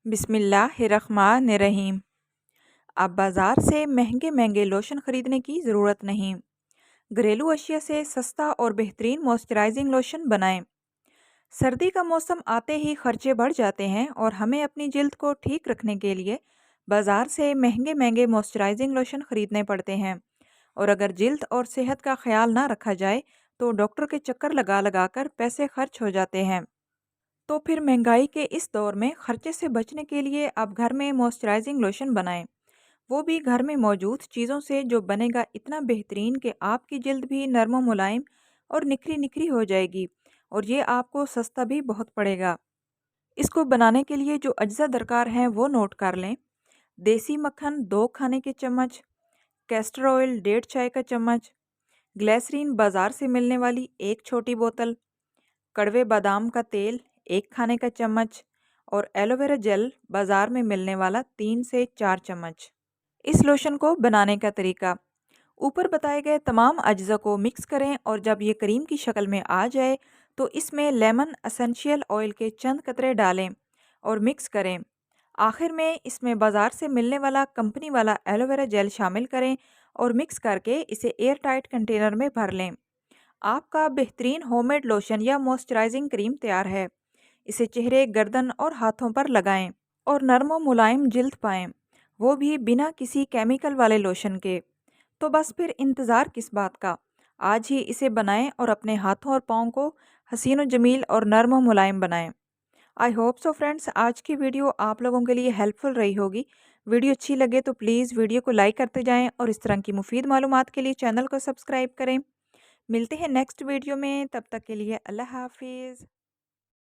बिस्मिल्लाहिर्रहमानिर्रहीम। अब बाज़ार से महंगे महंगे लोशन ख़रीदने की ज़रूरत नहीं। घरेलू अशिया से सस्ता और बेहतरीन मॉइस्चराइजिंग लोशन बनाएं। सर्दी का मौसम आते ही खर्चे बढ़ जाते हैं और हमें अपनी जिल्द को ठीक रखने के लिए बाज़ार से महंगे महंगे मॉइस्चराइजिंग लोशन ख़रीदने पड़ते हैं। और अगर जिल्द और सेहत का ख्याल ना रखा जाए तो डॉक्टर के चक्कर लगा लगा कर पैसे खर्च हो जाते हैं। तो फिर महंगाई के इस दौर में खर्चे से बचने के लिए आप घर में मॉइस्चराइजिंग लोशन बनाएं, वो भी घर में मौजूद चीज़ों से, जो बनेगा इतना बेहतरीन कि आपकी जिल्द भी नरम व मुलायम और निखरी निखरी हो जाएगी। और ये आपको सस्ता भी बहुत पड़ेगा। इसको बनाने के लिए जो अज्जा दरकार हैं वो नोट कर लें। देसी मक्खन 2 खाने के चम्मच, कैस्टर ऑयल 1.5 चाय का चम्मच, ग्लिसरीन बाज़ार से मिलने वाली 1 छोटी बोतल, कड़वे बादाम का तेल 1 खाने का चम्मच और एलोवेरा जेल बाज़ार में मिलने वाला 3 से 4 चम्मच। इस लोशन को बनाने का तरीका: ऊपर बताए गए तमाम अज्जा को मिक्स करें और जब ये क्रीम की शक्ल में आ जाए तो इसमें लेमन एसेंशियल ऑयल के चंद कतरे डालें और मिक्स करें। आखिर में इसमें बाज़ार से मिलने वाला कंपनी वाला एलोवेरा जेल शामिल करें और मिक्स करके इसे एयर टाइट कंटेनर में भर लें। आपका बेहतरीन होममेड लोशन या मॉइस्चराइजिंग क्रीम तैयार है। इसे चेहरे, गर्दन और हाथों पर लगाएं और नरम व मुलायम जिल्द पाएं, वो भी बिना किसी केमिकल वाले लोशन के। तो बस फिर इंतज़ार किस बात का, आज ही इसे बनाएं और अपने हाथों और पाँव को हसीन व जमील और नरम व मुलायम बनाएं। आई होप सो फ्रेंड्स, आज की वीडियो आप लोगों के लिए हेल्पफुल रही होगी। वीडियो अच्छी लगे तो प्लीज़ वीडियो को लाइक करते जाएं और इस तरह की मुफीद मालूमात के लिए चैनल को सब्सक्राइब करें। मिलते हैं नेक्स्ट वीडियो में, तब तक के लिए अल्लाह हाफिज़।